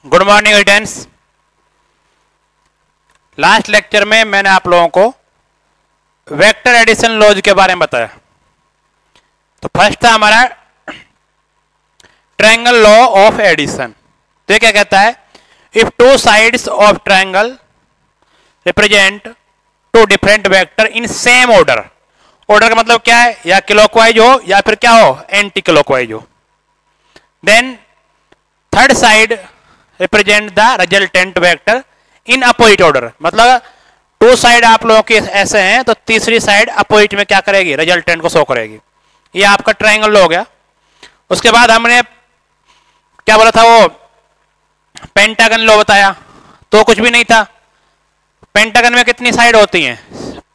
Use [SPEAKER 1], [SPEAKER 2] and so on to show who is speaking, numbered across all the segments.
[SPEAKER 1] Good morning students. Last lecture में मैंने आप लोगों को वेक्टर एडिशन लॉज के बारे में बताया। तो फर्स्ट था हमारा ट्रायंगल लॉ ऑफ एडिशन। तो ये क्या कहता है, if two sides of triangle represent two different vector in same order. Order का मतलब क्या है, या क्लॉकवाइज हो या फिर क्या हो, एंटी क्लॉकवाइज हो। Then third side represent the resultant vector in opposite order. मतलब टू साइड आप लोगों के ऐसे हैं तो तीसरी साइड अपोजिट में क्या करेगी, रिजल्टेंट को शो करेगी। ये आपका ट्रायंगल लॉ हो गया। उसके बाद हमने क्या बोला था, वो पेंटागन लॉ बताया। तो कुछ भी नहीं था। पेंटागन में कितनी साइड होती हैं,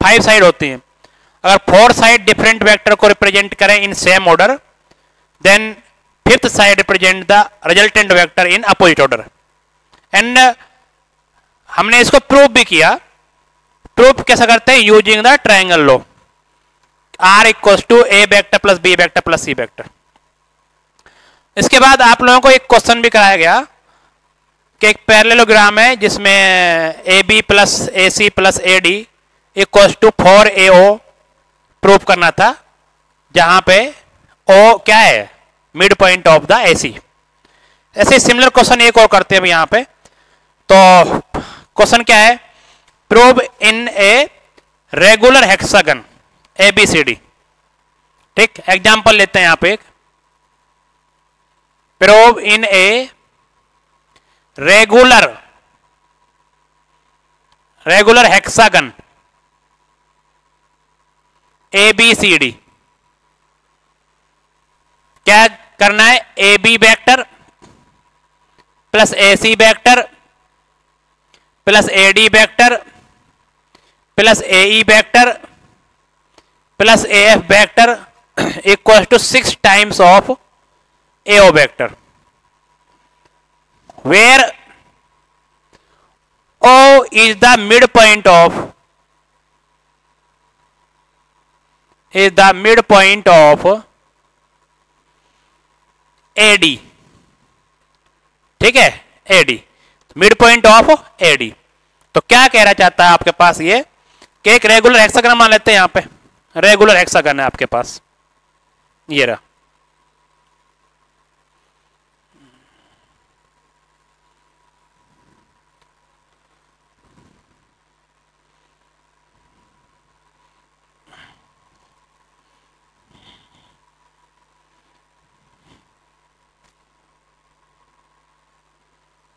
[SPEAKER 1] 5 साइड होती हैं। अगर 4 साइड डिफरेंट वेक्टर को रिप्रेजेंट करें in same order, then fifth side represent the resultant vector in opposite order. And हमने इसको प्रूव भी किया। प्रूव कैसे करते हैं, using the triangle law. R equals to A vector plus B vector plus C vector. इसके बाद आप लोगों को एक क्वेश्चन भी कराया गया कि एक पैरेललोग्राम है जिसमें A B plus A C plus A D equals to 4AO prove करना था, जहां पे ओ क्या है, mid point of the AC. ऐसे सिमिलर क्वेश्चन एक और करते हैं यहां पे। तो क्वेश्चन क्या है, prove in a regular hexagon ABCD। ठीक, एग्जांपल लेते हैं यहां पे। Prove in a regular hexagon ABCD। क्या करना है, AB vector plus AC vector plus AD vector plus AE vector plus AF vector equal to 6 times of AO vector, where O is the midpoint of AD। ठीक है, AD mid point of AD। तो क्या कहना चाहता है आपके पास ये कि एक रेगुलर हेक्सागन मान लेते हैं। यहां पे रेगुलर हेक्सागन है आपके पास, ये रहा।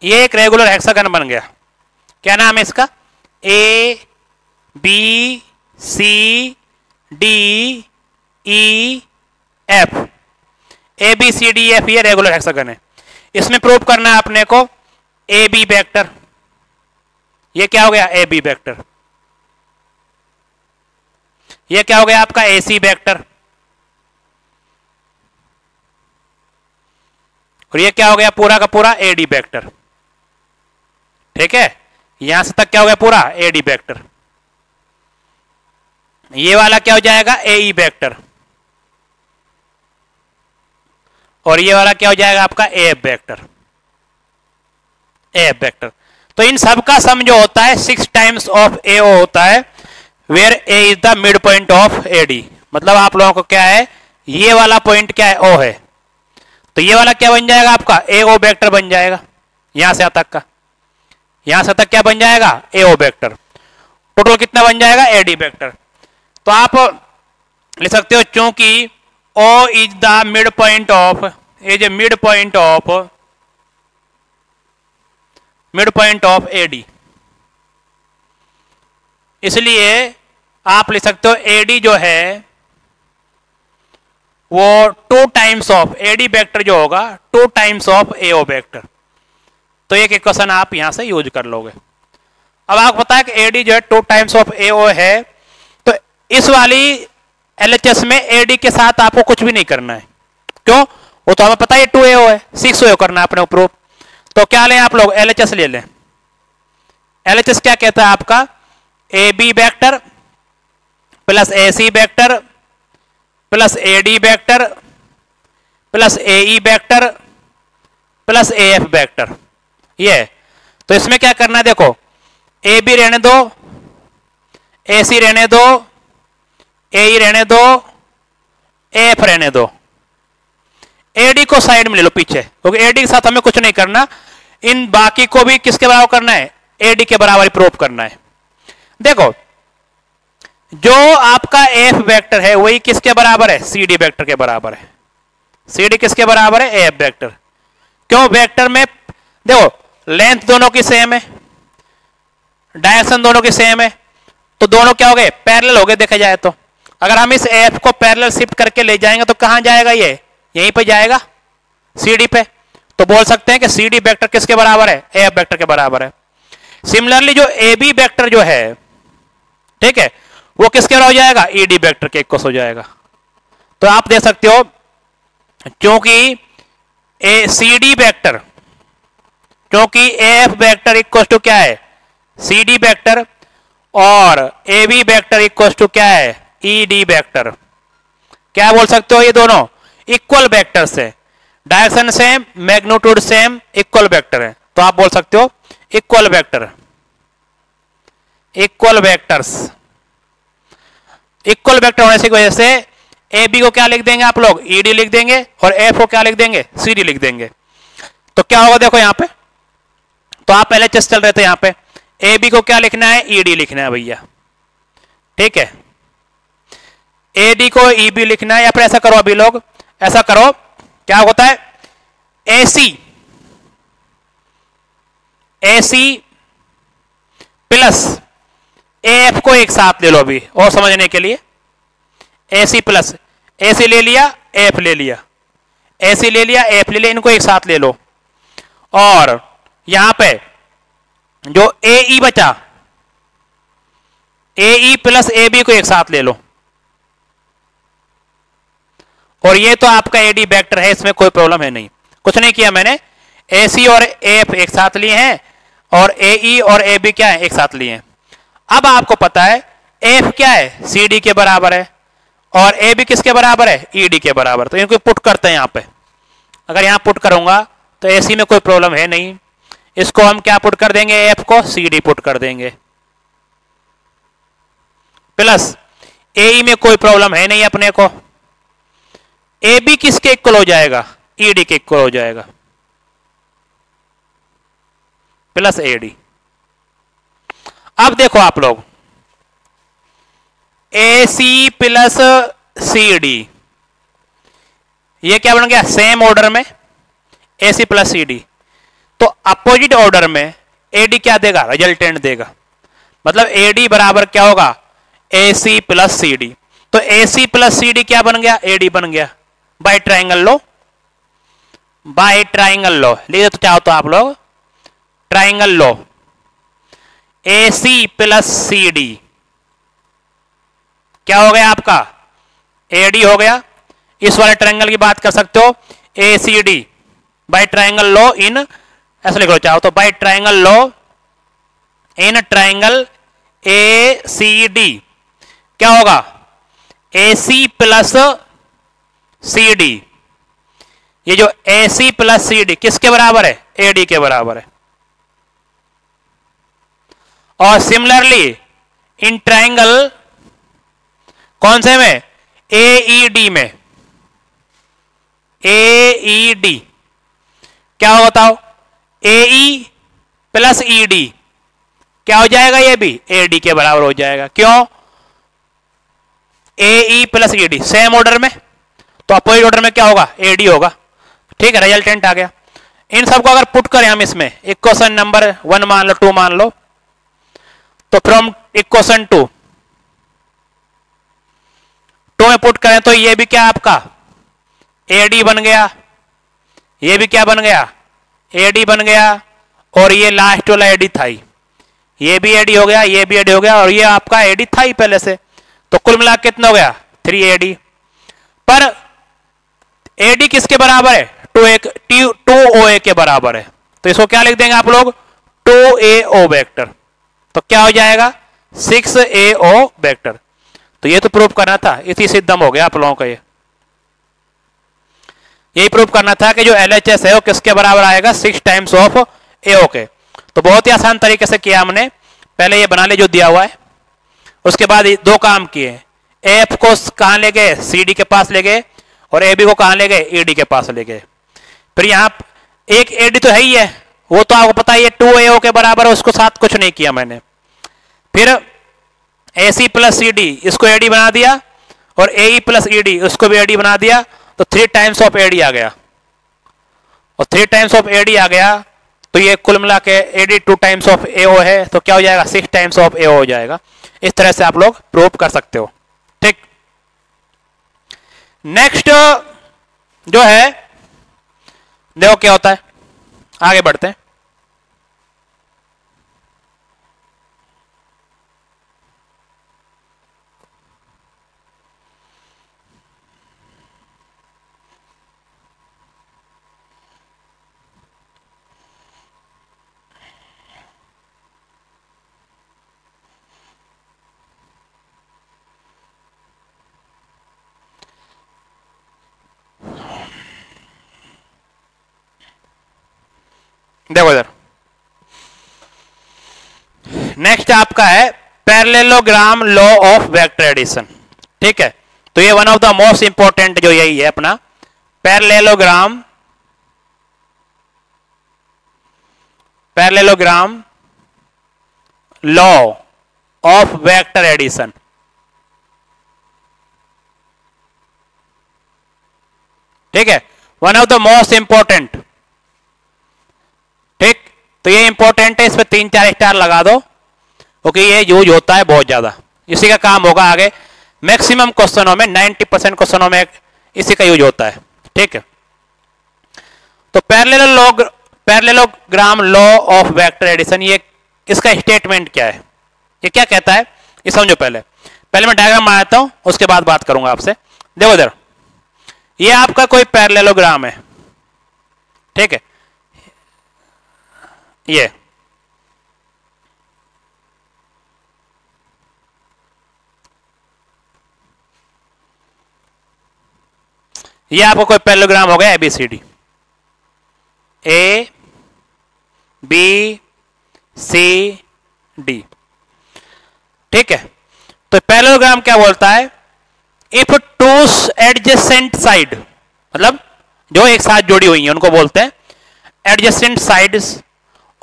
[SPEAKER 1] ये एक रेगुलर हेक्सागन बन गया। क्या नाम है इसका, A B C D E F। ABCDEF ये रेगुलर हेक्सागन है। इसमें प्रूव करना है अपने को AB वेक्टर। ये क्या हो गया, AB वेक्टर। ये क्या हो गया आपका, AC वेक्टर। और ये क्या हो गया, पूरा का पूरा AD वेक्टर। ठीक है, यहां से तक क्या हो गया, पूरा AD वेक्टर। ये वाला क्या हो जाएगा, AE वेक्टर। और ये वाला क्या हो जाएगा आपका, AF वेक्टर। AF vector. तो इन सब का सम जो होता है 6 टाइम्स ऑफ AO होता है, where A is the mid point of AD। मतलब आप लोगों को क्या है, ये वाला पॉइंट क्या है, O है। तो ये वाला क्या बन जाएगा आपका, AO वेक्टर बन जाएगा। यहां से तक का, यहां से तक क्या बन जाएगा, AO वेक्टर। टोटल कितना बन जाएगा, AD वेक्टर। तो आप लिख सकते हो, चूंकि O is the mid point of, mid point of AD, इसलिए आप लिख सकते हो AD जो है वो 2 टाइम्स ऑफ AD वेक्टर जो होगा 2 टाइम्स ऑफ AO वेक्टर। तो एक इक्वेशन आप यहां से यूज कर लोगे। अब आपको पता है कि AD जो है 2 टाइम्स ऑफ AO है, तो इस वाली LHS में AD के साथ आपको कुछ भी नहीं करना है। क्यों, वो तो हमें पता है 2AO है, 6AO करना है अपने प्रूफ। तो क्या लें आप लोग, LHS ले लें। LHS क्या कहता है आपका, AB vector plus AC vector plus AD vector plus AE vector plus AF vector. ये। तो इसमें क्या करना है, देखो ए बी रहने दो, ए सी रहने दो, ए ई रहने दो, एफ रहने दो, एडी को साइड में ले लो पीछे, क्योंकि एडी के साथ हमें कुछ नहीं करना। इन बाकी को भी किसके बराबर करना है, एडी के बराबर प्रूव करना है। देखो जो आपका एफ वेक्टर है वही किसके बराबर है, सी डी वेक्टर के बराबर है। सी डी किसके बराबर है, एफ वेक्टर। क्यों, वेक्टर में देखो लेंथ दोनों की सेम है, डायरेक्शन दोनों की सेम है, तो दोनों क्या हो गए, पैरेलल हो गए देखा जाए तो। अगर हम इस एफ को पैरेलल शिफ्ट करके ले जाएंगे तो कहां जाएगा, ये यहीं पे जाएगा सी डी पे। तो बोल सकते हैं कि सी डी वेक्टर किसके बराबर है, एफ वेक्टर के बराबर है। सिमिलरली जो ए बी वेक्टर जो है, ठीक है, वो किसके बराबर हो जाएगा, ई डी वेक्टर के इक्वल हो जाएगा। तो आप देख सकते हो क्योंकि ए सी डी वेक्टर, क्योंकि एफ वेक्टर इक्वल टू क्या है, सी डी वेक्टर, और A B vector equal to क्या है, ई डी वेक्टर। क्या बोल सकते हो, ये दोनों इक्वल वेक्टर है, direction same, magnitude same, equal vector है। तो आप बोल सकते हो equal vector, equal vectors. Equal vector होने की वजह से ए बी को क्या लिख देंगे आप लोग, ई डी लिख देंगे, और एफ को क्या लिख देंगे, सी डी लिख देंगे। तो क्या होगा देखो यहां पे, तो आप पहले चेस चल रहे थे यहां पे, ए बी को क्या लिखना है, ई डी लिखना है भैया, ठीक है। ए डी को ई बी लिखना है, या फिर ऐसा करो अभी लोग, ऐसा करो, क्या होता है, ए सी प्लस ए एफ को एक साथ ले लो अभी और समझने के लिए। ए सी प्लस, ए सी ले लिया, एफ ले लिया, ए सी ले लिया, एफ ले लिया, इनको एक साथ ले लो। और यहां पे जो ए ई बचा, ए ई प्लस ए बी को एक साथ ले लो, और ये तो आपका एडी वेक्टर है, इसमें कोई प्रॉब्लम है नहीं, कुछ नहीं किया मैंने। ए सी और एफ एक साथ लिए हैं, और ए ई और ए बी क्या है, एक साथ लिए हैं। अब आपको पता है एफ क्या है, सी डी के बराबर है, और ए बी किसके बराबर है, ई डी के बराबर। तो इनको पुट करते हैं यहां पे। अगर यहां पुट करूंगा तो ए सी में कोई प्रॉब्लम है नहीं, इसको हम क्या पुट कर देंगे, एफ को सी डी पुट कर देंगे, प्लस ए ई में कोई प्रॉब्लम है नहीं अपने को। ए बी किसके इक्वल हो जाएगा, ई डी के इक्वल हो जाएगा, प्लस ए डी। अब देखो आप लोग, ए सी प्लस सी डी, ये क्या बन गया, सेम ऑर्डर में ए सी प्लस सी डी। तो अपोजिट ऑर्डर में ए डी क्या देगा, रिजल्टेंट देगा, मतलब ए डी बराबर क्या होगा, ए सी प्लस सी डी। तो ए सी प्लस सी डी क्या बन गया, ए डी बन गया। By triangle law, by triangle law लिख दो तो चाहो तो आप लोग, triangle law, A C plus C D क्या हो गया आपका, ए डी हो गया। इस वाले ट्राइंगल की बात कर सकते हो, A C D by triangle लो इन, ऐसा लिख लो चाहो तो, बाय ट्राइंगल लो इन ट्राइंगल ए सी डी क्या होगा, ए सी प्लस सी डी। ये जो ए सी प्लस सी डी किसके बराबर है, ए डी के बराबर है। और सिमिलरली इन ट्राइंगल कौन से में, ए ई डी में, ए ई डी क्या हो बताओ, ए ई प्लस ई डी क्या हो जाएगा, ये भी ए डी के बराबर हो जाएगा। क्यों, A E plus E D same order में, तो अपोजिट ऑर्डर में क्या होगा, ए डी होगा, ठीक है, रिजल्टेंट आ गया। इन सबको अगर पुट करें हम इसमें, इक्वेशन नंबर 1 मान लो, 2 मान लो, तो फ्रॉम इक्वेशन 2 में पुट करें तो ये भी क्या आपका ए डी बन गया, ये भी क्या बन गया, ए डी बन गया, और ये लास्ट वाला ए डी था ही, ये भी ए डी हो गया, ये भी ए डी हो गया, और ये आपका ए डी था ही पहले से। तो कुल मिला कितना हो गया, 3 ए डी। पर ए डी किसके बराबर है, 2 ओ ए के बराबर है। तो इसको क्या लिख देंगे आप लोग, 2 ए ओ वेक्टर। तो क्या हो जाएगा, 6 ए ओ वेक्टर। तो ये तो प्रूव करना था, इसी से दम हो गया आप लोगों का। ये यही प्रूव करना था कि जो LHS है वो किसके बराबर आएगा, 6 टाइम्स ऑफ ए ओके। तो बहुत ही आसान तरीके से किया हमने, पहले ये बना ले जो दिया हुआ है, उसके बाद दो काम किए, एफ को कहां ले गए, सी डी के पास ले गए, और ए बी को कहां ले गए, ए डी के पास ले गए। फिर यहां एक ए डी तो है ही है, वो तो आपको पता ही है 2AO के बराबर है, उसको साथ कुछ नहीं किया मैंने। फिर AC प्लस सी डी इसको एडी बना दिया, और AE प्लस ED उसको भी एडी बना दिया, तो 3 टाइम्स ऑफ एडी आ गया, और 3 टाइम्स ऑफ एडी आ गया, तो ये कुल मिला के एडी 2 टाइम्स ऑफ AO है, तो क्या हो जाएगा, 6 टाइम्स ऑफ AO हो जाएगा। इस तरह से आप लोग प्रूव कर सकते हो। ठीक, नेक्स्ट जो है देखो क्या होता है, आगे बढ़ते हैं। देखो इधर, नेक्स्ट आपका है parallelogram law of vector addition. ठीक है, तो ये one of the most important जो यही है अपना parallelogram law of vector addition. ठीक है, one of the most important. ठीक, तो ये इंपॉर्टेंट है, इस पे 3-4 स्टार लगा दो, क्योंकि ये यूज होता है बहुत ज्यादा, इसी का काम होगा आगे मैक्सिमम क्वेश्चनों में, 90% क्वेश्चनों में इसी का यूज होता है। ठीक है, तो parallelogram law of vector addition, ये इसका स्टेटमेंट क्या है, ये क्या कहता है, ये समझो। पहले मैं डायग्राम बनाता हूं, उसके बाद बात करूंगा आपसे। देखो इधर, ये आपका कोई पैरेललोग्राम है। ठीक है, ये आपको कोई पैरेललोग्राम हो गया ABCD, ABCD। ठीक है, तो पैरेललोग्राम क्या बोलता है, इफ टू एडजेसेंट साइड, मतलब जो एक साथ जुड़ी हुई है उनको बोलते हैं adjacent sides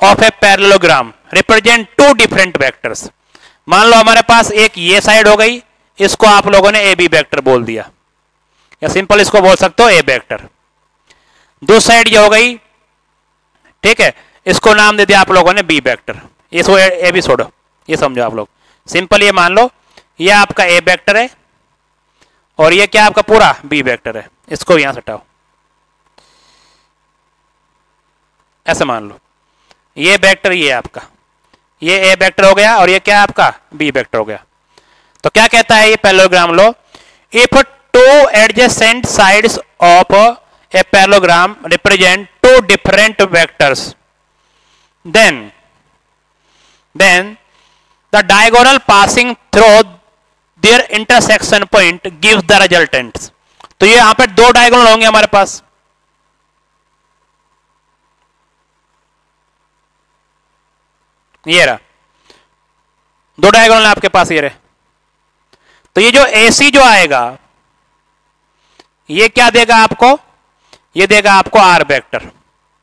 [SPEAKER 1] of a parallelogram represent 2 different vectors. मान लो हमारे पास एक ये साइड हो गई, इसको आप लोगों ने AB वेक्टर बोल दिया, या सिंपल इसको बोल सकते हो A वेक्टर। दूसरी साइड ये हो गई, ठीक है, इसको नाम दे दिया आप लोगों ने B वेक्टर। इसको AB छोड़ो, ये समझो आप लोग, सिंपल ये मान लो ये आपका A वेक्टर है, और ये क्या आपका पूरा B वेक्टर है, इसको यहां से हटाओ, ऐसे मान लो ये वेक्टर, ये आपका ये A वेक्टर हो गया, और ये क्या आपका B वेक्टर हो गया। तो क्या कहता है ये parallelogram law, if 2 adjacent sides of a parallelogram represent 2 different vectors, then the diagonal passing through their intersection point gives the resultants। तो ये यहां पर 2 डायगोनल होंगे हमारे पास, ये रहा 2 डायगोनल आपके पास, ये रहे। तो ये जो AC जो आएगा ये क्या देगा आपको, ये देगा आपको R वेक्टर,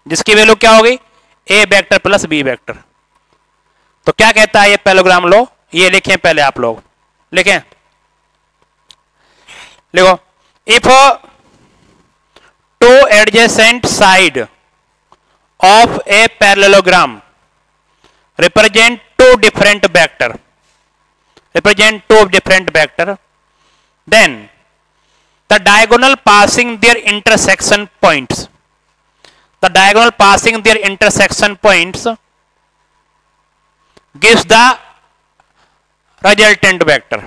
[SPEAKER 1] जिसकी वैल्यू क्या होगी, A vector plus B vector. तो क्या कहता है ये पैरेललोग्राम लॉ, ये लिखें पहले आप लोग, लिखें, लिखो, if 2 adjacent side of a parallelogram represent 2 different vector, then the diagonal passing their intersection points gives the resultant vector,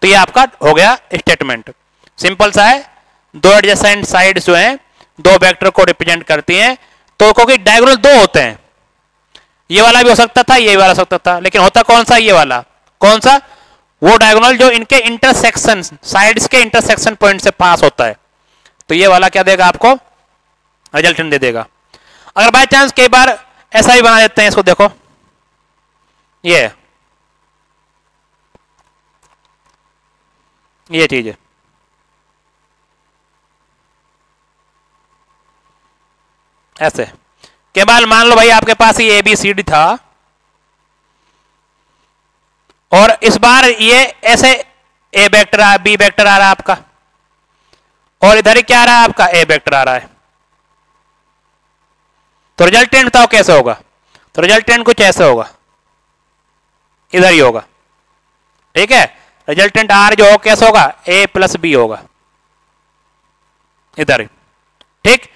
[SPEAKER 1] तो ये आपका हो गया स्टेटमेंट, सिंपल सा है। 2 एडजेसेंट साइड्स जो हैं 2 वेक्टर को रिप्रेजेंट करती हैं, तो क्योंकि डायगोनल 2 होते हैं, ये वाला भी हो सकता था, ये वाला हो सकता था, लेकिन होता कौन सा, ये वाला, कौन सा, वो डायगोनल जो इनके इंटरसेक्शन साइड्स के इंटरसेक्शन पॉइंट से पास होता है। तो ये वाला क्या देगा आपको, रिजल्टेंट दे देगा। अगर बाय चांस कई बार ऐसा भी बना देते हैं इसको, देखो ये चीज है, ऐसे केवल मान लो भाई आपके पास ये ABCD था और इस बार ये ऐसे A वेक्टर आ, B वेक्टर आ रहा है आपका, और इधर ही क्या आ रहा है आपका A वेक्टर आ रहा है। तो रिजल्टेंट बताओ कैसे होगा? तो रिजल्टेंट कुछ ऐसे होगा, इधर ही होगा, ठीक है। रिजल्टेंट R जो हो कैसे होगा? A प्लस B होगा, इधर ही, ठीक।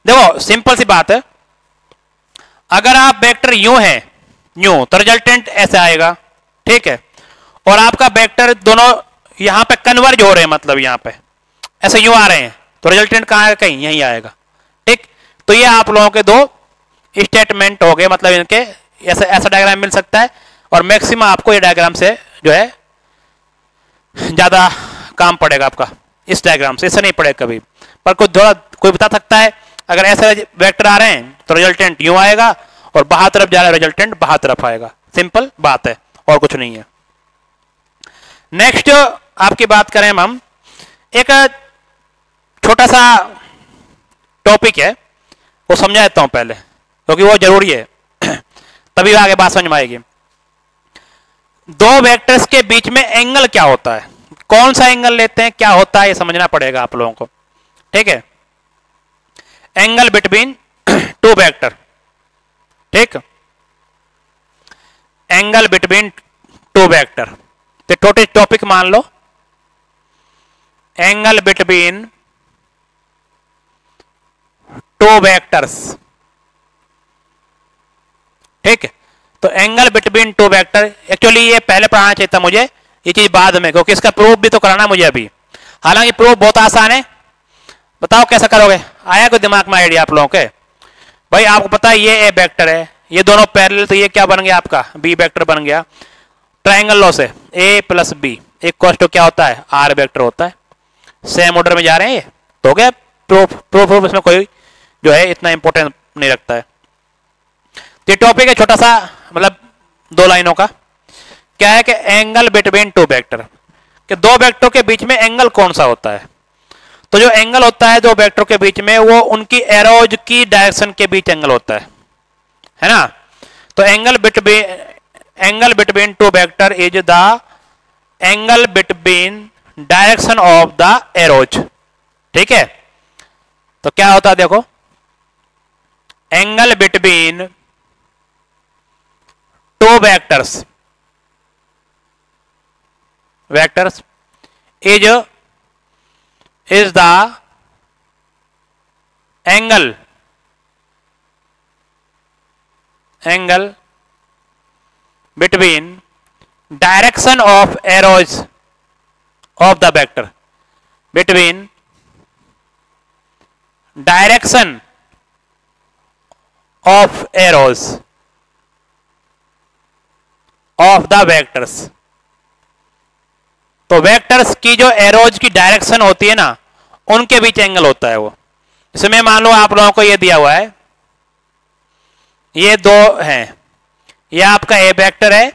[SPEAKER 1] देखो सिंपल सी बात है, अगर आप वेक्टर यूं है यूं तो रिजल्टेंट ऐसे आएगा, ठीक है। और आपका वेक्टर दोनों यहां पे कन्वर्ज हो रहे हैं, मतलब यहां पे ऐसे यूं आ रहे हैं, तो रिजल्टेंट कहां आएगा? कहीं यहीं आएगा, ठीक। तो ये आप लोगों के दो स्टेटमेंट हो गए, मतलब इनके ऐसा ऐसा डायग्राम मिल सकता है, और मैक्सिमम आपको ये डायग्राम से जो है ज्यादा काम पड़ेगा आपका, इस डायग्राम से, इससे नहीं पड़ेगा कभी। पर कोई बता सकता है अगर ऐसे वेक्टर आ रहे हैं तो रिजल्टेंट यूं आएगा, और बाहर तरफ जा रहा है रिजल्टेंट बाहर तरफ आएगा, सिंपल बात है और कुछ नहीं है। नेक्स्ट आपकी बात करें हम, एक छोटा सा टॉपिक है वो समझा देता हूं पहले, क्योंकि वो जरूरी है तभी आगे बात समझ में आएगी। दो वेक्टर्स के बीच में एंगल क्या होता है, कौन सा एंगल लेते हैं, क्या होता है, ये समझना पड़ेगा आप लोगों को, ठीक है। एंगल बिटवीन टू वेक्टर, ठीक, एंगल बिटवीन टू वेक्टर, तो टोटल टॉपिक मान लो एंगल बिटवीन टू वेक्टर्स, ठीक है। तो angle between two vector, actually ये पहले पढ़ाना चाहिए था मुझे, ये चीज बाद में, क्योंकि इसका प्रूफ भी तो कराना मुझे अभी। हालांकि प्रूफ बहुत आसान है, बताओ कैसा करोगे? आया कोई दिमाग में आइडिया आप लोगों के? भाई आपको पता है ये A वेक्टर है, ये दोनों पैरेलल, तो ये क्या बन गया आपका B वेक्टर बन गया। ट्रायंगल लॉ से A प्लस B एक कॉस्ट क्या होता है? R वेक्टर होता है। सेम ऑर्डर में जा रहे हैं ये, तो हो गया प्रूफ इसमें कोई जो है इतना इंपॉर्टेंट नहीं रखता है। तो ये टॉपिक है छोटा सा, मतलब 2 लाइनों का। क्या है कि एंगल बिटवीन टू वेक्टर, कि दो वेक्टरों के बीच में एंगल कौन सा होता है। तो जो एंगल होता है दो वेक्टरों के बीच में, वो उनकी एरोज की डायरेक्शन के बीच एंगल होता है ना। तो angle between two vector is the angle between direction of the arrows, ठीक है। तो क्या होता है देखो, angle between two vectors is the angle between direction of arrows of the vector, between direction of arrows of the vectors। तो vectors की जो एरोज की डायरेक्शन होती है ना, उनके बीच एंगल होता है वो। इसमें मान लो आप लोगों को ये दिया हुआ है, ये दो हैं, ये आपका A वेक्टर है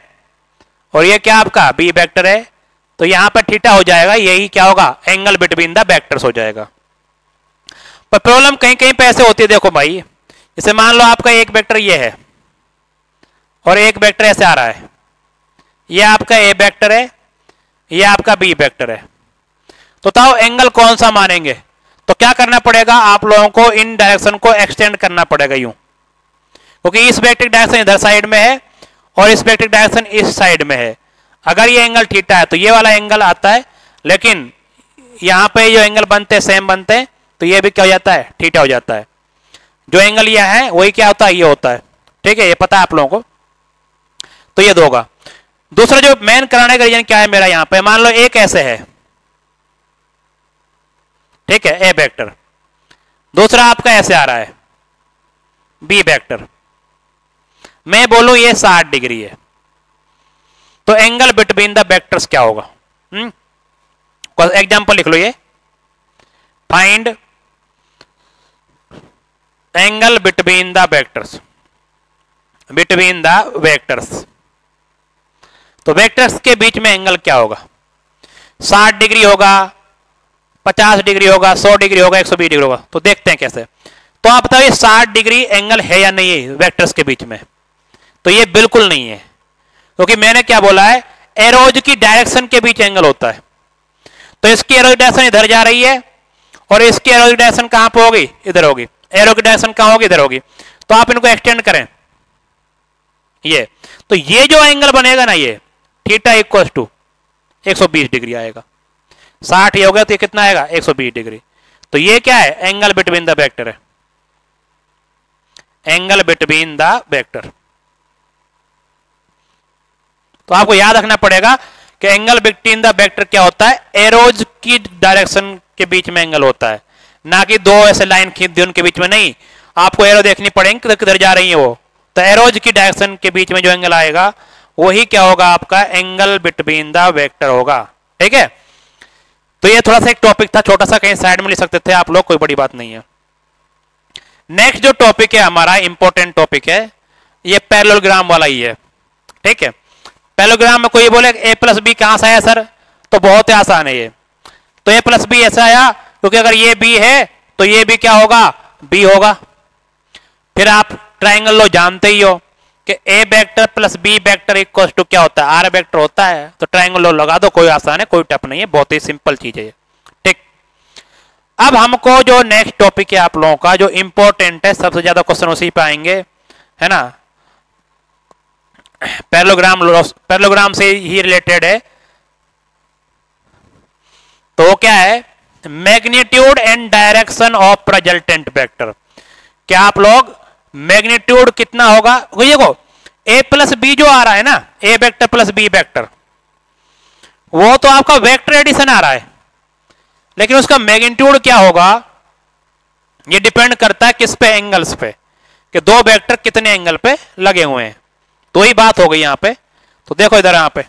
[SPEAKER 1] और ये क्या आपका B वेक्टर है, तो यहां पर थीटा हो जाएगा, यही क्या होगा? एंगल बिटवीन द वेक्टर्स हो जाएगा। पर प्रॉब्लम कहीं कहीं पे ऐसे होती है, देखो भाई, जैसे मान लो आपका एक वेक्टर ये है और एक वेक्टर ऐसे आ रहा है, ये आपका A वेक्टर है, ये आपका B वेक्टर है। तो बताओ एंगल कौन सा मानेंगे? तो क्या करना पड़ेगा आप लोगों को? इन डायरेक्शन को एक्सटेंड करना पड़ेगा यूं, क्योंकि इस वेक्टर डायरेक्शन इधर साइड में है और इस वेक्टर डायरेक्शन इस साइड में है। अगर ये एंगल थीटा है तो ये वाला एंगल आता है, लेकिन यहां पे जो एंगल बनते हैं सेम बनते हैं, तो ये भी क्या हो जाता है? थीटा हो जाता है। जो एंगल ये है वही क्या होता है? ये होता है, ठीक है, ये पता है आप लोगों को। तो ये दो होगा। दूसरा जो मेन कराने का रीजन क्या है मेरा, यहां पे मान लो एक ऐसे है, ठीक है, A वेक्टर, दूसरा आपका ऐसे आ रहा है B वेक्टर। मैं बोलूं ये 60 डिग्री है, तो एंगल बिटवीन द वेक्टर्स क्या होगा? एग्जांपल लिख लो, ये find angle between the vectors, between the vectors. तो वेक्टर्स के बीच में एंगल क्या होगा? 60 डिग्री होगा, 50 डिग्री होगा, 100 डिग्री होगा, 120 डिग्री होगा। तो देखते हैं कैसे। तो आप बताइए 60 डिग्री एंगल है या नहीं है वेक्टर्स के बीच में? तो ये बिल्कुल नहीं है, क्योंकि मैंने क्या बोला है, एरोज की डायरेक्शन के बीच एंगल होता है। तो इसकी एरोज डायरेक्शन इधर जा रही है और इसकी एरोज डायरेक्शन कहां पर होगी? इधर होगी। एरो की डायरेक्शन कहां होगी? इधर होगी। तो आप इनको एक्सटेंड करें ये, तो ये जो एंगल बनेगा ना, ये थीटा इक्वल टू 120 डिग्री आएगा। 60 ये हो गया तो ये कितना आएगा? 120 डिग्री। तो ये क्या है? एंगल बिटवीन द वेक्टर है, एंगल बिटवीन द वेक्टर। तो आपको याद रखना पड़ेगा कि एंगल बिटवीन द वेक्टर क्या होता है? एरोज की डायरेक्शन के बीच में एंगल होता है, ना कि दो ऐसे लाइन खींच दी उनके बीच में। नहीं, आपको एरो देखनी पड़ेगी किधर जा रही है वो। तो एरोज की डायरेक्शन के बीच में जो एंगल आएगा वही क्या होगा? आपका एंगल बिटवीन द वेक्टर होगा। ठीक है, तो ये थोड़ा सा एक टॉपिक था, छोटा सा, कहीं साइड में ले सकते थे आप लोग, कोई बड़ी बात नहीं है। नेक्स्ट जो टॉपिक है हमारा, इंपॉर्टेंट टॉपिक है, ये पैरेललोग्राम वाला ही है। ठीक है, पैरेललोग्राम में कोई बोले a प्लस बी कहां से आया सर? तो बहुत ही आसान है ये। तो a प्लस बी ऐसा आया क्योंकि अगर ये b है तो ये भी क्या होगा? b होगा। फिर आप ट्राइंगल लो जानते ही हो कि a vector plus b vector equal to क्या होता है? r वेक्टर होता है। तो ट्राइंगल लो लगा दो, कोई आसान है, कोई टफ नहीं है, बहुत ही सिंपल चीज है। ठीक, अब हमको जो नेक्स्ट टॉपिक है आप लोगों का जो इंपॉर्टेंट है, सबसे ज्यादा क्वेश्चन उसी पे आएंगे, है ना, पैरेललोग्राम से ही रिलेटेड है। तो क्या है? Magnitude and direction of resultant vector. क्या आप लोग मैग्नीट्यूड कितना होगा? देखो a प्लस बी जो आ रहा है ना, a vector plus b vector, वो तो आपका वेक्टर एडिशन आ रहा है, लेकिन उसका मैग्नीट्यूड क्या होगा ये डिपेंड करता है किस पे? एंगल्स पे, कि दो वेक्टर कितने एंगल पे लगे हुए हैं। तो ही बात हो गई यहां पे। तो देखो इधर यहां पे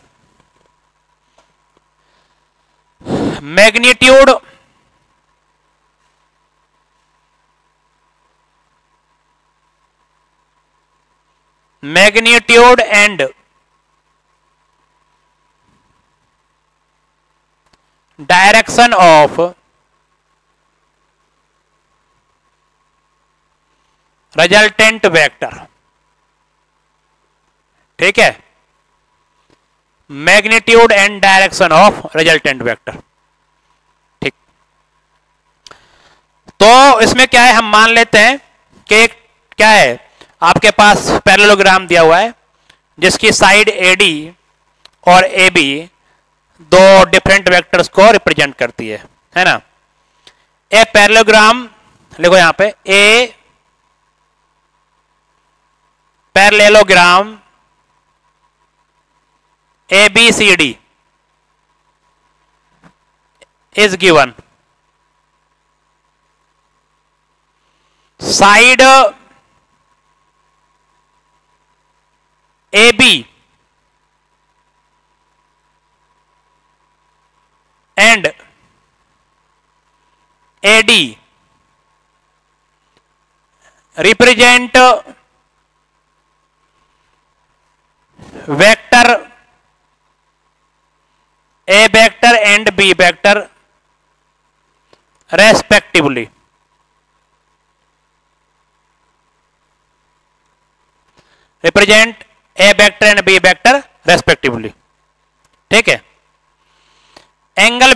[SPEAKER 1] magnitude and direction of resultant vector. ठीक है, magnitude and direction of resultant vector. ठीक, तो इसमें क्या है, हम मान लेते हैं कि एक क्या है, आपके पास पैरेललोग्राम दिया हुआ है जिसकी साइड AD और AB दो डिफरेंट वेक्टर्स को रिप्रेजेंट करती है ना। ए पैरेललोग्राम लिखो यहां पे, a parallelogram ABCD is given. Side AB and AD represent vector A vector and B vector respectively. Represent A vector and B vector respectively. ठीक है, angle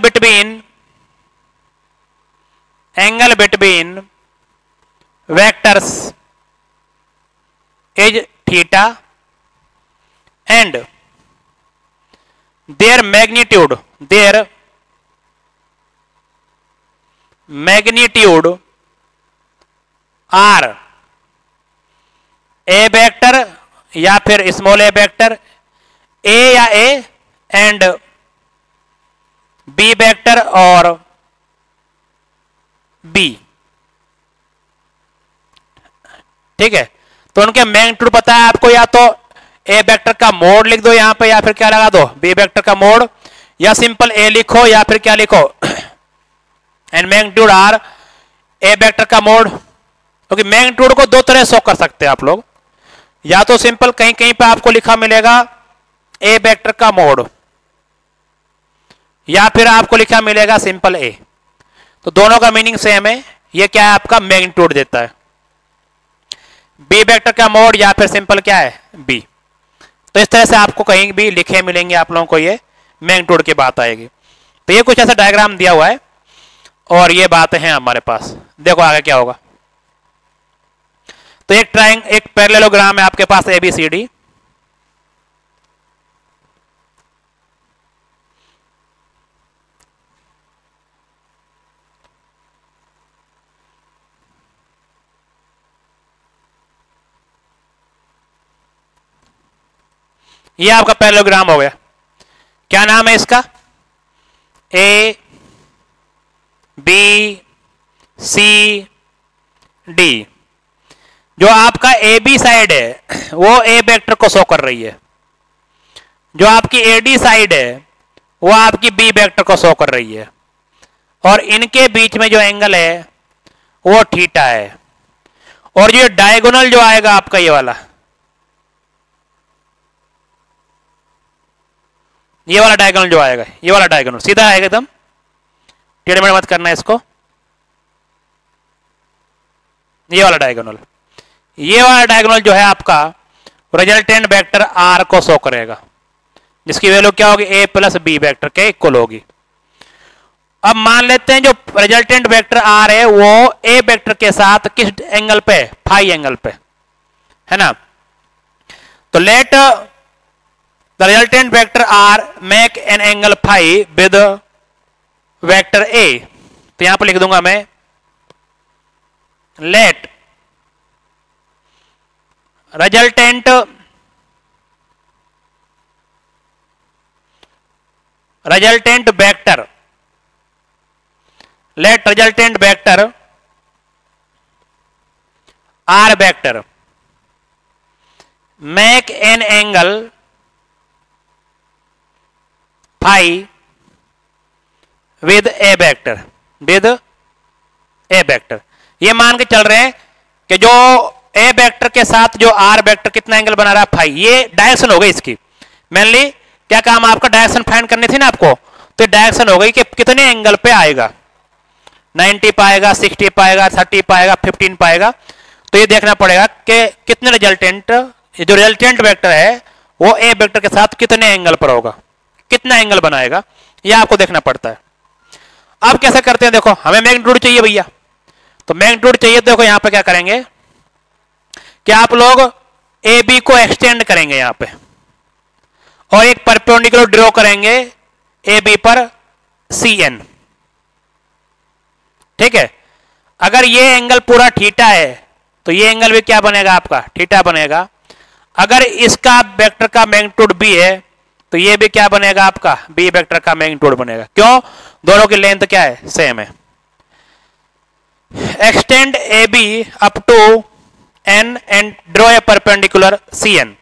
[SPEAKER 1] between vectors is theta and their magnitude are a vector या फिर small a vector, a या a and b vector और b। ठीक है, तो उनके मैग्नीट्यूड पता है आपको, या तो ए वेक्टर का मोड लिख दो यहां पे, या फिर क्या लगा दो, बी वेक्टर का मोड, या सिंपल ए लिखो, या फिर क्या लिखो, and magnitude R A vector का मोड क्योंकि मैग्नीट्यूड को दो तरह शो कर सकते हैं आप लोग, या तो सिंपल कहीं कहीं पे आपको लिखा मिलेगा ए वेक्टर का मोड, या फिर आपको लिखा मिलेगा सिंपल ए। तो दोनों का मीनिंग सेम है। ये क्या है आपका मैग्नीट्यूड देता है, बी वेक्टर का मोड या फिर सिंपल क्या है बी। तो इस तरह से आपको कहीं भी लिखे मिलेंगे आप लोगों को ये मैग्नीट्यूड की बात आएगी। तो ये कुछ ऐसा डायग्राम दिया हुआ है और ये बातें हैं हमारे पास। देखो आगे क्या होगा। तो एक पैरेललोग्राम है आपके पास ए बी सी डी, ये आपका पैरेललोग्राम हो गया। क्या नाम है इसका, ए बी सी डी। जो आपका ए बी साइड है वो ए वेक्टर को शो कर रही है, जो आपकी ए डी साइड है वो आपकी बी वेक्टर को शो कर रही है, और इनके बीच में जो एंगल है वो थीटा है। और ये डायगोनल जो आएगा आपका ये वाला डायगोनल जो आएगा, ये वाला डायगोनल सीधा आएगा एकदम, टेढ़े मेढ़े मत करना इसको। ये वाला डायगोनल जो है आपका रिजल्टेंट वेक्टर आर को शो करेगा, जिसकी वैल्यू क्या होगी ए प्लस बी वेक्टर के इक्वल होगी। अब मान लेते हैं जो रिजल्टेंट वेक्टर आर है वो ए वेक्टर के साथ किस एंगल पे, फाई एंगल पे है ना। तो let the resultant vector R make an angle phi with vector A. तो यहां पर लिख दूंगा मैं let resultant vector, let resultant vector R vector make an angle phi with A vector, ये मान के चल रहे हैं कि जो ए वेक्टर के साथ जो आर वेक्टर कितना एंगल बना रहा है फाई, ये डायरेक्शन हो गई इसकी। मेनली क्या काम आपका, डायरेक्शन फाइंड करनी थी ना आपको, तो डायरेक्शन हो गई कि कितने एंगल पे आएगा, 90 पाएगा, 60 पाएगा, 30 पाएगा, 15 पाएगा। तो ये देखना पड़ेगा कि कितने जो रिजल्टेंट वेक्टर है वो ए वेक्टर के साथ कितने एंगल पर होगा, कितना एंगल बनाएगा, ये आपको देखना पड़ता है। अब कैसे करते हैं, देखो हमें मैग्नीट्यूड चाहिए भैया, तो मैग्नीट्यूड चाहिए तो देखो यहां पे क्या करेंगे कि आप लोग ए बी को एक्सटेंड करेंगे यहां पे, और एक परपेंडिकुलर ड्रॉ करेंगे ए बी पर सी एन। ठीक है, अगर ये एंगल पूरा थीटा है तो ये एंगल भी क्या बनेगा आपका, थीटा बनेगा। अगर इसका वेक्टर का मैग्नीट्यूड बी है तो ये भी क्या बनेगा आपका, बी वेक्टर का मैग्नीट्यूड बनेगा। क्यों, दोनों की लेंथ क्या है, सेम है। Extend A B up to N and draw a perpendicular C N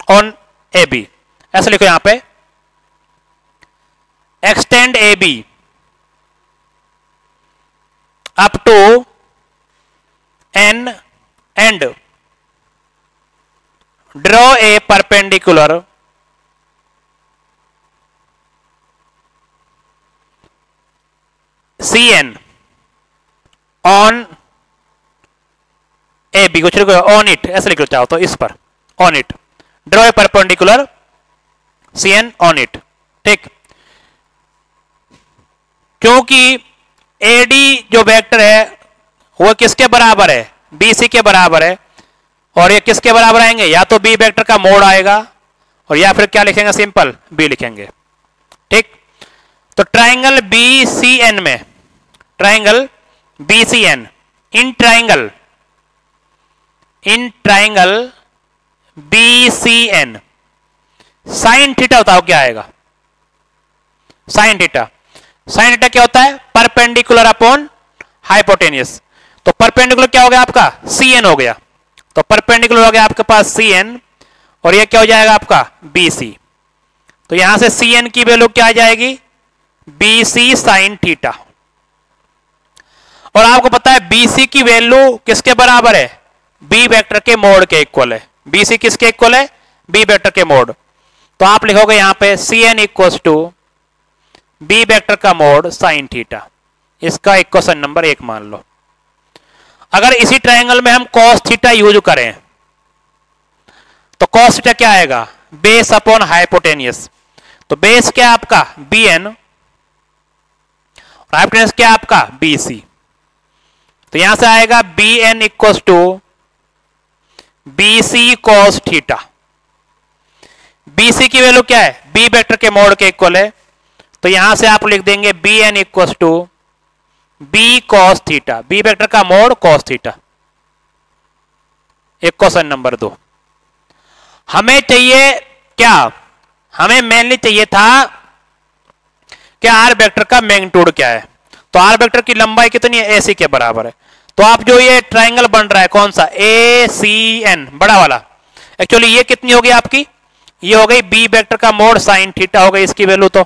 [SPEAKER 1] on A B. ऐसा लिखो यहां पे, extend A B up to N and draw a perpendicular C N on A B, कुछ लिखो on it, ऐसे लिख लो चाहो तो इस पर, on it, draw a perpendicular C N on it. ठीक, क्योंकि एडी जो वेक्टर है वो किसके बराबर है, बी सी के बराबर है, और ये किसके बराबर आएंगे, या तो बी वेक्टर का मोड आएगा और या फिर क्या लिखेंगे, सिंपल बी लिखेंगे। ठीक, तो ट्राइंगल बी सी एन में, triangle B C N, in triangle B C N sine theta बताओ क्या आएगा, साइन थीटा क्या होता है, परपेंडिकुलर अपॉन हाइपोटेनियस। तो परपेंडिकुलर क्या हो गया आपका, सी एन हो गया, तो परपेंडिकुलर हो गया आपके पास सी एन, और ये क्या हो जाएगा आपका बी सी। तो यहां से सी एन की वैल्यू क्या आ जाएगी, बी सी साइन थीटा। और आपको पता है BC की वैल्यू किसके बराबर है? B वेक्टर के मोड के इक्वल है। BC किसके इक्वल है? B वेक्टर के मोड। तो आप लिखोगे यहां पे Cn equal to B vector का मोड साइन थीटा। इसका इक्वेशन नंबर 1 मान लो। अगर इसी ट्रायंगल में हम कॉस थीटा यूज करें तो कॉस थीटा क्या आएगा? Base upon hypotenuse. तो बेस क्या आपका? Bn, हाइपोटेनियस क्या आपका? BC। तो यहां से आएगा Bn equal to BC cos theta. BC की वैल्यू क्या है? B वेक्टर के मोड के इक्वल है। तो यहां से आप लिख देंगे Bn equal to B cos theta. B vector का mod cos theta. Equation number 2। हमें चाहिए क्या? हमें मेनली चाहिए था कि आर वेक्टर का मैग्नीट्यूड क्या है। तो आर वेक्टर की लंबाई कितनी है? AC के बराबर है। तो आप जो ये ट्रायंगल बन रहा है कौन सा? ACN बड़ा वाला। एक्चुअली ये कितनी होगी आपकी? ये हो गई B वेक्टर का मोड साइन थीटा हो गई इसकी वैल्यू। तो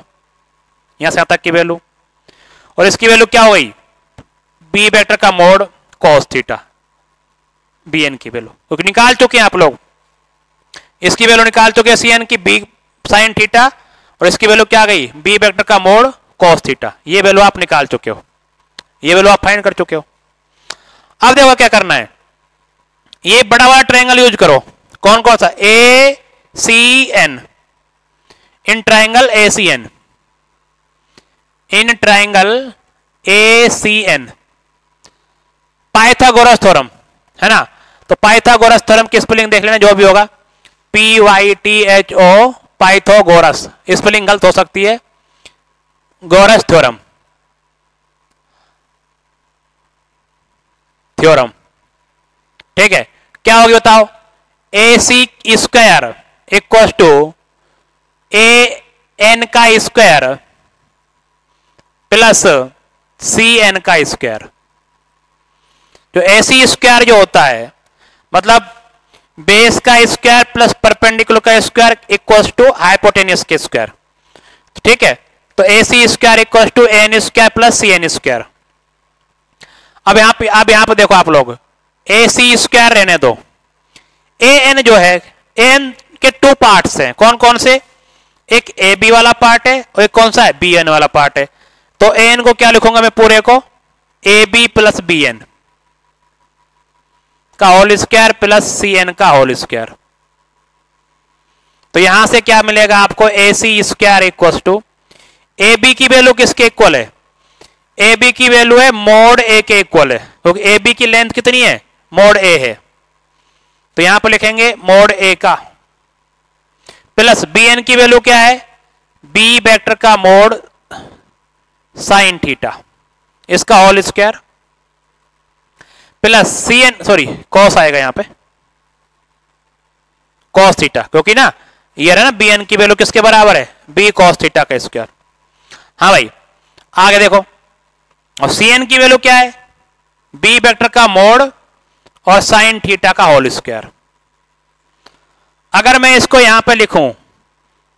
[SPEAKER 1] यहां से यहां तक की वैल्यू, और इसकी वैल्यू क्या हो गई? B वेक्टर का मोड कॉस थीटा। Bn की वैल्यू क्योंकि निकाल चुके हैं आप लोग, इसकी वैल्यू निकाल चुके हैं Cn की B साइन थीटा, और इसकी वैल्यू क्या आ गई? B वेक्टर का मोड कॉस थीटा। ये वैल्यू आप निकाल चुके हो, ये वैल्यू आप फाइंड कर चुके हो। अब देखो क्या करना है, ये बड़ा वाला ट्रायंगल यूज करो। कौन कौन सा? ACN। In triangle ACN, in triangle ACN Pythagoras theorem है ना। तो पाइथागोरस थ्योरम की स्पेलिंग देख लेना जो भी होगा, PYTHO पाइथागोरस। स्पेलिंग गलत हो सकती है, गोरस थ्योरम, थ्योरम, ठीक है। क्या होगी बताओ? AC square equal to AN का स्क्वायर प्लस CN का स्क्वायर। जो AC स्क्वायर जो होता है मतलब बेस का स्क्वायर प्लस परपेंडिकुलर का स्क्वायर इक्वल टू हाइपोटेनियस के स्क्वायर, ठीक है। तो AC square equal to AN square plus CN square. अब यहां पे देखो आप लोग, AC स्क्वायर रहने दो, AN जो है, AN के 2 पार्ट्स हैं। कौन कौन से? एक AB वाला पार्ट है और एक कौन सा है? BN वाला पार्ट है। तो AN को क्या लिखूंगा मैं पूरे को? AB प्लस BN का होल स्क्वायर प्लस CN का होल स्क्वायर। तो यहां से क्या मिलेगा आपको? AC square equal to AB की वैल्यू किसके इक्वल है? AB की वैल्यू है मोड A के इक्वल है, क्योंकि AB की लेंथ कितनी है? मोड A है। तो यहां पर लिखेंगे मोड A का, प्लस BN की वैल्यू क्या है? B वेक्टर का मोड साइन थीटा, इसका whole square plus CN, sorry cos आएगा यहां पे, कॉस थीटा, क्योंकि ना ये है ना BN की वैल्यू किसके बराबर है? B कॉस थीटा का स्क्वायर। हाँ भाई आगे देखो, और CN की वैल्यू क्या है? B वेक्टर का मोड और साइन थीटा का होल स्क्वायर। अगर मैं इसको यहां पे लिखूं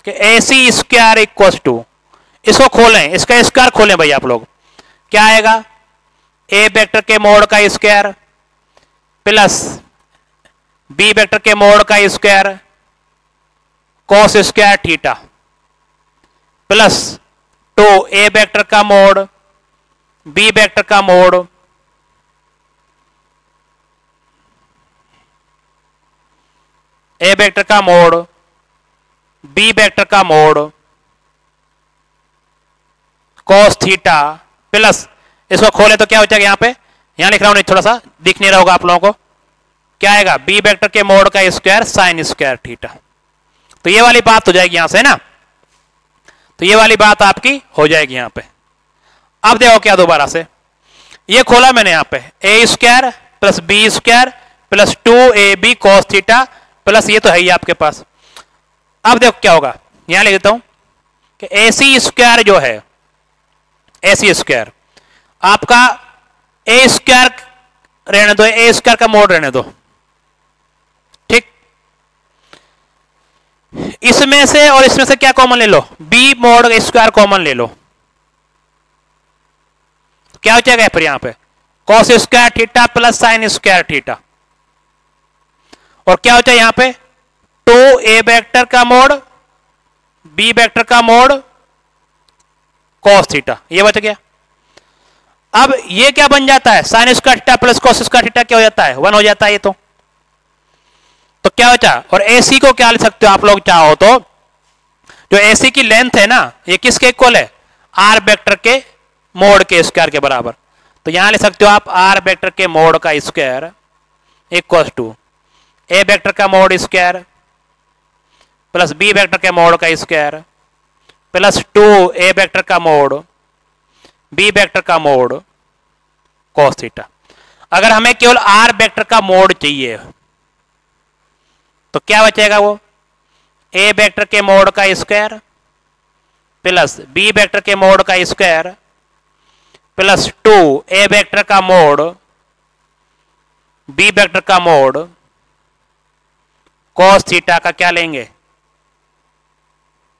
[SPEAKER 1] कि AC स्क्वायर इक्वल टू, इसको खोलें, इसका स्क्वायर खोलें भाई आप लोग, क्या आएगा? A वेक्टर के मोड का स्क्वायर प्लस B वेक्टर के मोड का square cos square theta plus 2 A vector का मोड B वेक्टर का मोड A वेक्टर का मोड B वेक्टर का मोड कॉस थीटा प्लस, इसको खोले तो क्या हो जाएगा? यहां पे, यहां लिख रहा हूं, थोड़ा सा दिख नहीं रहा होगा आप लोगों को, क्या आएगा? B वेक्टर के मोड का स्क्वायर साइन स्क्वायर थीटा। तो ये वाली बात हो जाएगी यहां से ना, तो ये वाली बात आपकी हो जाएगी यहां पे। अब देखो क्या दोबारा से, ये खोला मैंने यहां पे A square plus B square plus 2AB cos theta plus ये तो है ही आपके पास। अब देखो क्या होगा, यहां लिख देता हूं कि AC स्क्वायर जो है, AC स्क्वायर आपका A स्क्वायर रहने दो, A स्क्वायर का मोड रहने दो, ठीक। इसमें से और इसमें से क्या कॉमन ले लो? B मोड स्क्वायर कॉमन ले लो, क्या हो जाएगा फिर यहां पे? Cos square theta plus sine square theta. और क्या होता है यहां पे 2a वेक्टर का मोड b वेक्टर का मोड कॉस थीटा, ये बच गया। अब ये क्या बन जाता है, sine square theta plus cos square theta क्या हो जाता है, 1 हो जाता है ये तो क्या होता है। और AC को क्या लिख सकते हो आप लोग चाहो तो, जो AC की लेंथ है ना ये किसके इक्वल है, R वेक्टर के मोड के स्क्वायर के बराबर। तो यहां लिख सकते हो आप R वेक्टर के मोड का square equal to A vector का mod square plus B vector के मोड का स्क्वायर प्लस 2A वेक्टर का मोड B वेक्टर का मोड cos थीटा। अगर हमें केवल R वेक्टर का मोड चाहिए तो क्या बचेगा, वो A वेक्टर के मोड का स्क्वायर प्लस B वेक्टर के मोड का स्क्वायर प्लस 2A वेक्टर का मोड B वेक्टर का मोड cos थीटा का क्या लेंगे,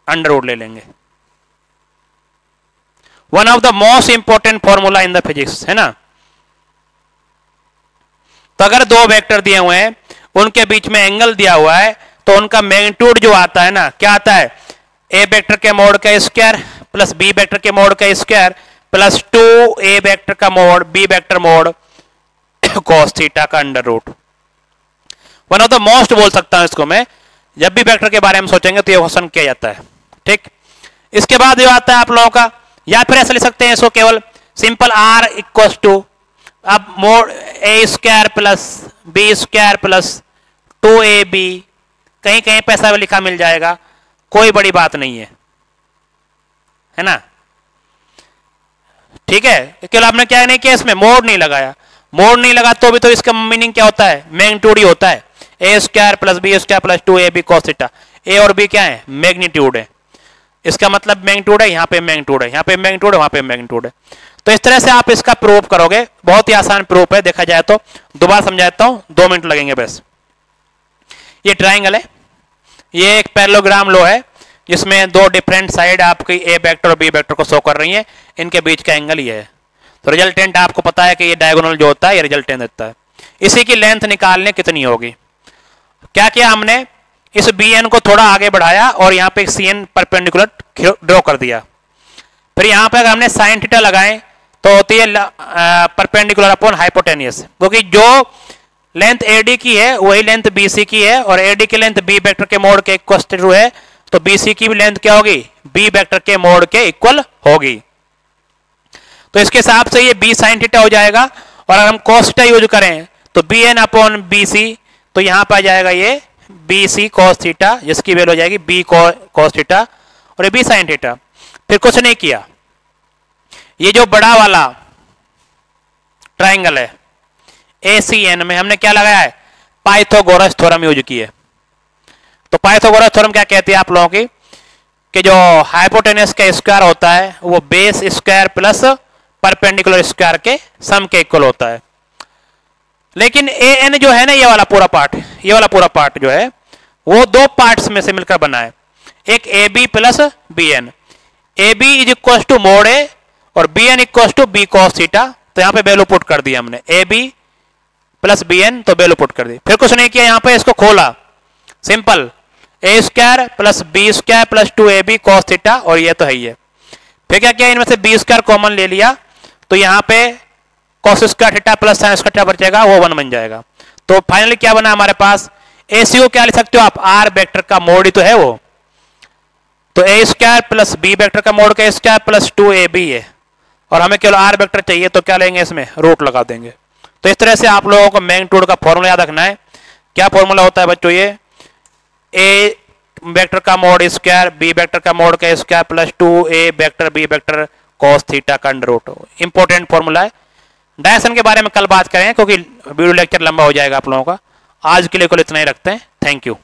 [SPEAKER 1] अंडर रूट ले लेंगे। One of the most important formula in the physics, है ना। तो अगर दो वेक्टर दिए हुए हैं उनके बीच में एंगल दिया हुआ है तो उनका मैग्नीट्यूड जो आता है ना, क्या आता है, ए वेक्टर के मोड का स्क्वायर प्लस बी वेक्टर के मोड का स्क्वायर प्लस 2a वेक्टर का mod B vector mod cos theta का under root. One of the most बोल सकता हूं इसको मैं, जब भी वेक्टर के बारे में सोचेंगे तो ये क्वेश्चन किया जाता है, ठीक। इसके बाद जो आता है आप लोगों का, या फिर ऐसा लिख सकते हैं इसको केवल सिंपल R इक्वल टू अब mod A square plus B square plus 2ab, कहीं कहीं पैसा लिखा मिल जाएगा, कोई बड़ी बात नहीं है ना, ठीक है। केवल आपने क्या नहीं किया, इसमें मोड नहीं लगाया, मोड नहीं लगा तो भी तो इसका मीनिंग क्या होता है, मैग्नीट्यूड ही होता है, A square plus B square plus 2ab cos theta. A और बी क्या है, मैग्नीट्यूड है, इसका मतलब मैग्नीट्यूड है, यहाँ पे मैग्नीट्यूड है, यहाँ पे मैग्नीट्यूड है, वहां पे मैग्नीट्यूड है। तो इस तरह से आप इसका प्रूफ करोगे, बहुत ही आसान प्रूफ है देखा जाए तो। दोबारा समझाता हूं, 2 मिनट लगेंगे बस। ये ट्राइंगल है, ये एक पैरेललोग्राम लो है जिसमें 2 डिफरेंट साइड आपकी ए वेक्टर और बी वेक्टर को शो कर रही है, इनके बीच का एंगल ये है। तो रिजल्टेंट आपको पता है कि ये डायगोनल जो होता है ये रिजल्टेंट देता है। इसी की लेंथ निकालने कितनी होगी, क्या किया हमने, इस BN को थोड़ा आगे बढ़ाया और यहाँ पे एक CN परपेंडिकुलर ड्रॉ कर दिया। फिर यहाँ पे अगर हमने साइन थीटा लगाए तो होती है परपेंडिकुलर अपॉन हाइपोटेनियस, क्योंकि जो लेंथ AD की है वही लेंथ BC की है और AD की लेंथ B वेक्टर के मोड के इक्वल टू है, तो BC की भी लेंथ क्या होगी, B वेक्टर के मोड के इक्वल होगी। तो इसके हिसाब से ये B साइन थीटा हो जाएगा। और अगर हम cos थीटा यूज करें तो BN अपॉन BC, तो यहां पर आ जाएगा ये BC cos थीटा, जिसकी वैल्यू हो जाएगी B cos थीटा और ये B साइन थीटा। फिर कुछ नहीं किया, ये जो बड़ा वाला ट्राइंगल है ACN में हमने क्या लगाया है, पाइथागोरस थ्योरम यूज किए। तो पाइथागोरस थ्योरम क्या कहती है आप लोगों की, कि जो हाइपोटेनस का स्क्वायर होता है वो base square plus perpendicular square के सम के इक्वल होता है। लेकिन AN जो है ना, ये वाला पूरा पार्ट जो है वो 2 पार्ट्स में से मिलकर बना है, एक AB plus BN। AB is equal to mod A और BN equal to B cos theta. तो यहां पे वैल्यू पुट कर दिया हमने, AB प्लस BN, तो वैल्यू पुट कर दी। फिर कुछ नहीं किया, यहां पे इसको खोला, simple A square plus B square plus 2AB cos theta, और ये तो है ही है। फिर क्या किया, इनमें से B स्क्वायर कॉमन ले लिया, तो यहां पे cos square theta plus sine square theta बचेगा, वो 1 बन जाएगा। तो फाइनली क्या बना हमारे पास, AC को क्या लिख सकते हो आप, R वेक्टर का मोड ही तो है वो, तो A square plus B vector का मोड का स्क्वायर प्लस 2AB है, और हमें केवल R वेक्टर चाहिए तो क्या लेंगे, इसमें रूट लगा देंगे। तो इस तरह से आप लोगों को मैग्नीट्यूड का फॉर्मूला याद रखना है। क्या फॉर्मूला होता है बच्चों, ये A वेक्टर का मोड स्क्वायर B वेक्टर का मोड का square plus 2A vector B vector cos theta का अंडर रूट, इंपॉर्टेंट फॉर्मूला है। डायरेक्शन के बारे में कल बात करें क्योंकि वीडियो लेक्चर लंबा हो जाएगा आप लोगों का। आज के लिए कुल इतना ही रखते हैं, थैंक यू।